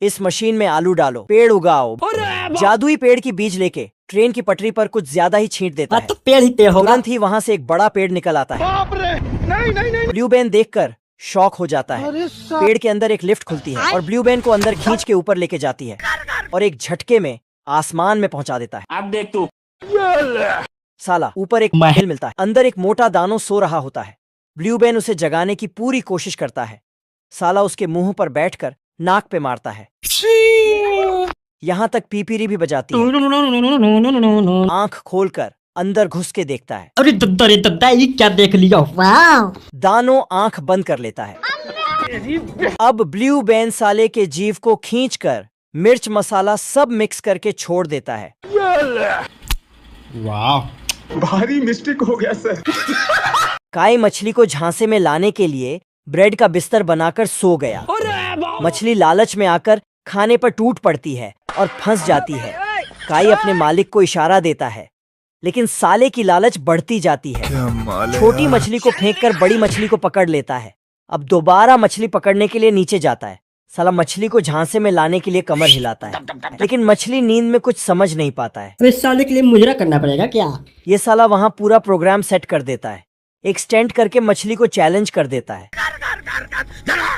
इस मशीन में आलू डालो, पेड़ उगाओ। जादुई पेड़ की बीज लेके ट्रेन की पटरी पर कुछ ज्यादा ही छींट देता है। तो पेड़ ही पेड़ होगा। तुरंत ही वहाँ से एक बड़ा पेड़ निकल आता है। बाप रे, नहीं। ब्लू बेन देखकर शॉक हो जाता है। पेड़ के अंदर एक लिफ्ट खुलती है और ब्लू बेन को अंदर खींच के ऊपर लेके जाती है और एक झटके में आसमान में पहुंचा देता है। अब देख तू। साला ऊपर एक महल मिलता है। अंदर एक मोटा दानो सो रहा होता है। ब्लू बेन उसे जगाने की पूरी कोशिश करता है। साला उसके मुंह पर बैठकर नाक पे मारता है। यहाँ तक पीपीरी भी बजाती है। आंख खोलकर अंदर घुस के देखता है। अरे दद्दा ये क्या देख लिया? वाह! दानो आंख बंद कर लेता है। अब ब्लू बेन साले के जीव को खींचकर मिर्च मसाला सब मिक्स करके छोड़ देता है। वाह, भारी मिस्टेक हो गया सर। काई मछली को झांसे में लाने के लिए ब्रेड का बिस्तर बनाकर सो गया। मछली लालच में आकर खाने पर टूट पड़ती है और फंस जाती है। काई अपने मालिक को इशारा देता है, लेकिन साले की लालच बढ़ती जाती है। छोटी मछली को फेंककर बड़ी मछली को पकड़ लेता है। अब दोबारा मछली पकड़ने के लिए नीचे जाता है। साला मछली को झांसे में लाने के लिए कमर हिलाता है, लेकिन मछली नींद में कुछ समझ नहीं पाता है। तो इस साले के लिए मुजरा करना पड़ेगा क्या? ये साला वहाँ पूरा प्रोग्राम सेट कर देता है। एक स्टैंड करके मछली को चैलेंज कर देता है।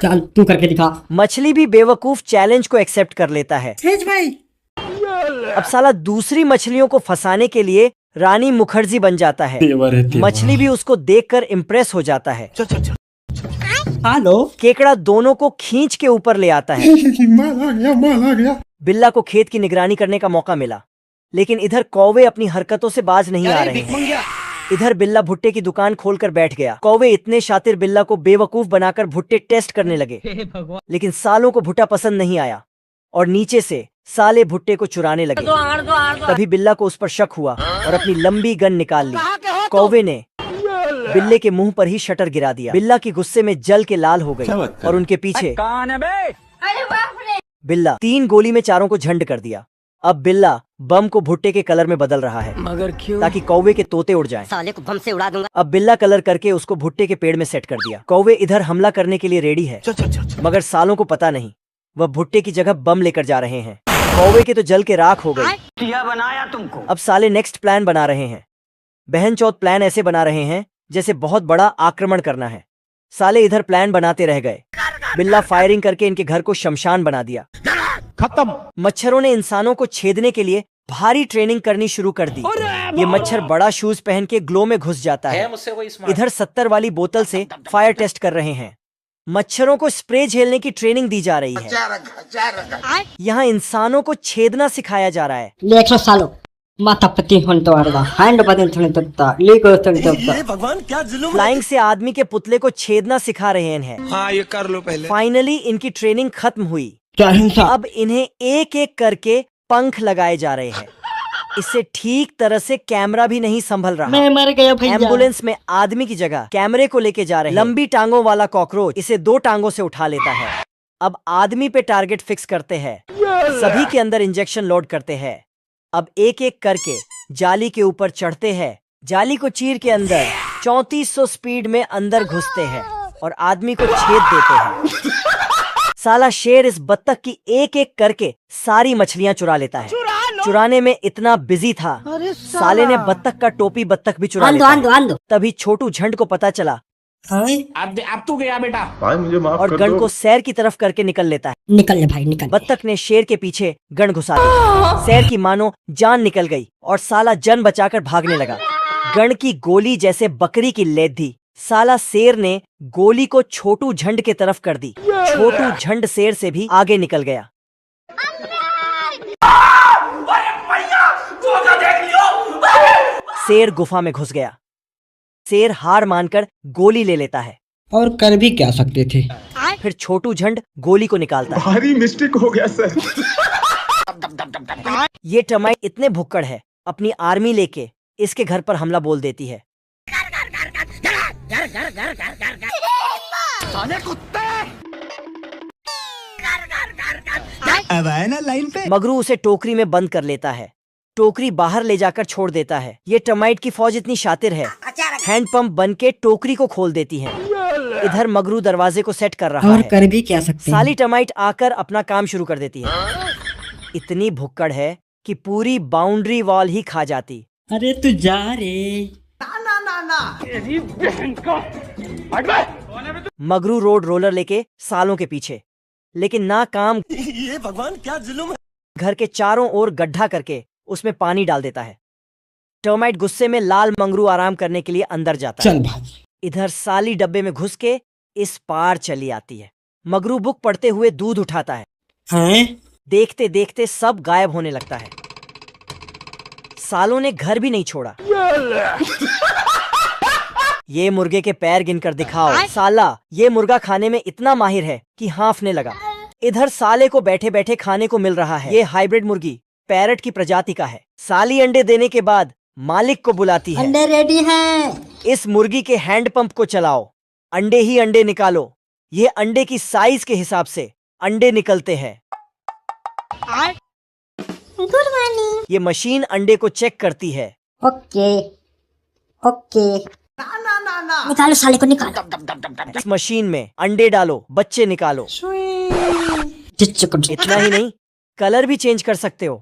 चल तू करके दिखा। मछली भी बेवकूफ चैलेंज को एक्सेप्ट कर लेता है। भाई अब साला दूसरी मछलियों को फंसाने के लिए रानी मुखर्जी बन जाता है। मछली भी उसको देखकर इम्प्रेस हो जाता है। हेलो। केकड़ा दोनों को खींच के ऊपर ले आता है। माल आ गया। बिल्ला को खेत की निगरानी करने का मौका मिला, लेकिन इधर कौवे अपनी हरकतों से बाज नहीं आ रहे हैं। इधर बिल्ला भुट्टे की दुकान खोलकर बैठ गया। कौवे इतने शातिर बिल्ला को बेवकूफ बनाकर भुट्टे टेस्ट करने लगे, लेकिन सालों को भुट्टा पसंद नहीं आया और नीचे से साले भुट्टे को चुराने लगे। तभी बिल्ला को उस पर शक हुआ और अपनी लंबी गन निकाल ली। कौवे ने बिल्ले के मुंह पर ही शटर गिरा दिया। बिल्ला की गुस्से में जल के लाल हो गई और उनके पीछे बिल्ला 3 गोली में चारों को झंड कर दिया। अब बिल्ला बम को भुट्टे के कलर में बदल रहा है, मगर क्यों? ताकि कौवे के तोते उड़ जाएं। साले को बम से उड़ा दूंगा। अब बिल्ला कलर करके उसको भुट्टे के पेड़ में सेट कर दिया। कौवे इधर हमला करने के लिए रेडी है, मगर सालों को पता नहीं वह भुट्टे की जगह बम लेकर जा रहे हैं। कौवे के तो जल के राख हो गई। क्या बनाया तुमको? अब साले नेक्स्ट प्लान बना रहे हैं। बहन चौथ प्लान ऐसे बना रहे हैं जैसे बहुत बड़ा आक्रमण करना है। साले इधर प्लान बनाते रह गए। बिल्ला फायरिंग करके इनके घर को शमशान बना दिया। खत्म। मच्छरों ने इंसानों को छेदने के लिए भारी ट्रेनिंग करनी शुरू कर दी। ये मच्छर बड़ा शूज पहन के ग्लो में घुस जाता है। इधर 70 वाली बोतल से फायर टेस्ट कर रहे हैं। मच्छरों को स्प्रे झेलने की ट्रेनिंग दी जा रही है। यहाँ इंसानों को छेदना सिखाया जा रहा है। 100 सालों माता पति हैंड भगवान क्या जुल्म। फ्लाइंग से आदमी के पुतले को छेदना सिखा रहे हैं। हाँ, ये कर लो पहले। फाइनली इनकी ट्रेनिंग खत्म हुई। क्या हिंसा? अब इन्हें एक एक करके पंख लगाए जा रहे हैं। इससे ठीक तरह से कैमरा भी नहीं संभल रहा। मैं मर गया भैया। एम्बुलेंस में आदमी की जगह कैमरे को लेके जा रहे हैं। लंबी टांगों वाला कॉकरोच इसे 2 टांगों से उठा लेता है। अब आदमी पे टारगेट फिक्स करते हैं। सभी के अंदर इंजेक्शन लोड करते हैं। अब एक एक करके जाली के ऊपर चढ़ते हैं। जाली को चीर के अंदर 3400 स्पीड में अंदर घुसते हैं और आदमी को छेद देते हैं। साला शेर इस बत्तख की एक एक करके सारी मछलियां चुरा लेता है। चुराने में इतना बिजी था, साले ने बत्तख का टोपी बत्तख भी चुरा लेता है। तभी छोटू झंड को पता चला अब तू गया बेटा। भाई मुझे माफ और कर गन दो। को सैर की तरफ करके निकल लेता है। निकल ले भाई निकल। बत्तख ने शेर के पीछे गन घुसा दी। सैर की मानो जान निकल गई और साला जन बचाकर भागने लगा। गन की गोली जैसे बकरी की लेद थी। साला शेर ने गोली को छोटू झंड के तरफ कर दी। छोटू झंड शेर से भी आगे निकल गया। शेर गुफा में घुस गया। शेर हार मानकर गोली ले लेता है। और कर भी क्या सकते थे? फिर छोटू झंड गोली को निकालता है। भारी मिस्टेक हो गया सर। ये टर्माइट इतने भुक्कड़ है, अपनी आर्मी लेके इसके घर पर हमला बोल देती है। अब आए ना लाइन पे। मगरू उसे टोकरी में बंद कर लेता है। टोकरी बाहर ले जाकर छोड़ देता है। ये टर्माइट की फौज इतनी शातिर है, हैंड पंप बन के टोकरी को खोल देती है। इधर मगरू दरवाजे को सेट कर रहा और है। कर भी क्या सकते हैं। साली टर्माइट आकर अपना काम शुरू कर देती है। इतनी भुक्कड़ है कि पूरी बाउंड्री वॉल ही खा जाती। अरे तू जा रे। मगरू रोड रोलर लेके सालों के पीछे, लेकिन ना काम। ये भगवान क्या जुल्म है। घर के चारों ओर गड्ढा करके उसमें पानी डाल देता है। टर्माइट गुस्से में लाल मंगरू आराम करने के लिए अंदर जाता है। चल भाग। इधर साली डब्बे में घुस के इस पार चली आती है। मगरू बुक पढ़ते हुए दूध उठाता है। हैं? देखते देखते सब गायब होने लगता है। सालों ने घर भी नहीं छोड़ा। ये मुर्गे के पैर गिनकर दिखाओ। साला ये मुर्गा खाने में इतना माहिर है कि हाँफने लगा। इधर साले को बैठे बैठे खाने को मिल रहा है। ये हाइब्रिड मुर्गी पैरट की प्रजाति का है। साली अंडे देने के बाद मालिक को बुलाती है। अंडे रेडी हैं। इस मुर्गी के हैंड पंप को चलाओ, अंडे ही अंडे निकालो। ये अंडे की साइज के हिसाब से अंडे निकलते हैं। Good morning. ये मशीन अंडे को चेक करती है। Okay okay. निकालो साले को निकालो। इस मशीन में अंडे डालो, बच्चे निकालो। इतना ही नहीं, कलर भी चेंज कर सकते हो।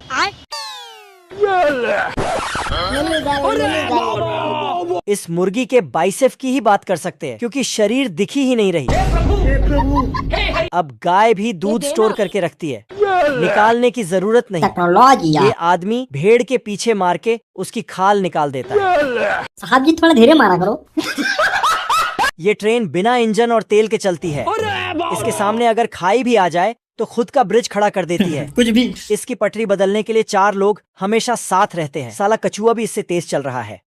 इस मुर्गी के बाइसेप की ही बात कर सकते हैं, क्योंकि शरीर दिखी ही नहीं रही। अब गाय भी दूध स्टोर करके रखती है, निकालने की जरूरत नहीं। टेक्नोलॉजी ये आदमी भेड़ के पीछे मार के उसकी खाल निकाल देता है। साहब जी थोड़ा धीरे मारा करो। ये ट्रेन बिना इंजन और तेल के चलती है। इसके सामने अगर खाई भी आ जाए तो खुद का ब्रिज खड़ा कर देती है। कुछ भी। इसकी पटरी बदलने के लिए 4 लोग हमेशा साथ रहते हैं। साला कछुआ भी इससे तेज चल रहा है।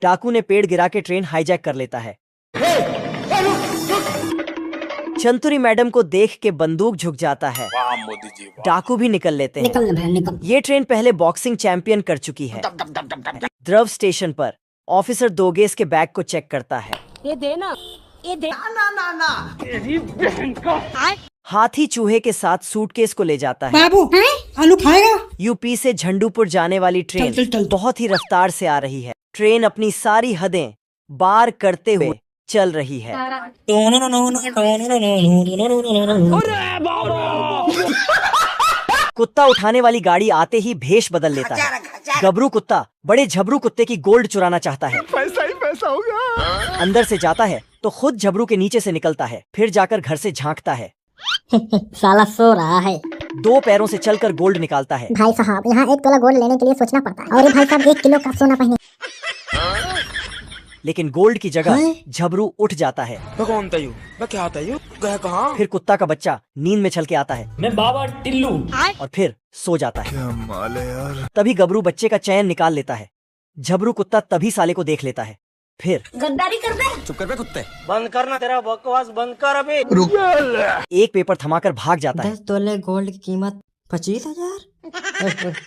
डाकू ने पेड़ गिरा के ट्रेन हाईजैक कर लेता है। चंतुरी मैडम को देख के बंदूक झुक जाता है। डाकू भी निकल लेते हैं। निकल भाई निकल। ये ट्रेन पहले बॉक्सिंग चैंपियन कर चुकी है। द्रव स्टेशन पर ऑफिसर दोगेस के बैग को चेक करता है। ये देना ये दे। हाथी चूहे के साथ सूटकेस को ले जाता है। बाबू आलू खाएगा। यूपी से झंडूपुर जाने वाली ट्रेन चल, चल, चल। बहुत ही रफ्तार से आ रही है। ट्रेन अपनी सारी हदें बार करते हुए चल रही है। कुत्ता उठाने वाली गाड़ी आते ही भेष बदल लेता है। गबरू कुत्ता बड़े झबरू कुत्ते की गोल्ड चुराना चाहता है। पैसा ही पैसा होगा। अंदर से जाता है तो खुद झबरू के नीचे से निकलता है, फिर जाकर घर से झांकता है। साला सो रहा है। 2 पैरों से चलकर गोल्ड निकालता है। भाई साहब यहाँ 1 तोला गोल्ड लेने के लिए सोचना पड़ता है। और भाई साहब 1 किलो का सोना पहने। लेकिन गोल्ड की जगह झबरू उठ जाता है। कौन था यू? मैं क्या था यू? गया कहाँ? फिर कुत्ता का बच्चा नींद में छल के आता है। मैं बाबा टिल्लू। और फिर सो जाता है। क्या माल है यार। तभी गबरू बच्चे का चैन निकाल लेता है। झबरू कुत्ता तभी साले को देख लेता है। फिर गद्दारी कर दे। चुप कर बे कुत्ते। बंद करना, तेरा बकवास बंद कर अबे। एक पेपर थमाकर भाग जाता है। 10 तोले गोल्ड की कीमत 25,000।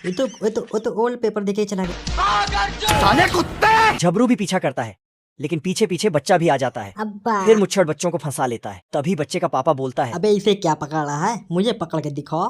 ये तो ओल्ड पेपर देके चला गया। साले कुत्ते। झबरू भी पीछा करता है, लेकिन पीछे पीछे बच्चा भी आ जाता है। अब्बा फिर मुच्छड़ बच्चों को फंसा लेता है। तभी बच्चे का पापा बोलता है, अबे इसे क्या पकड़ रहा है, मुझे पकड़ के दिखाओ।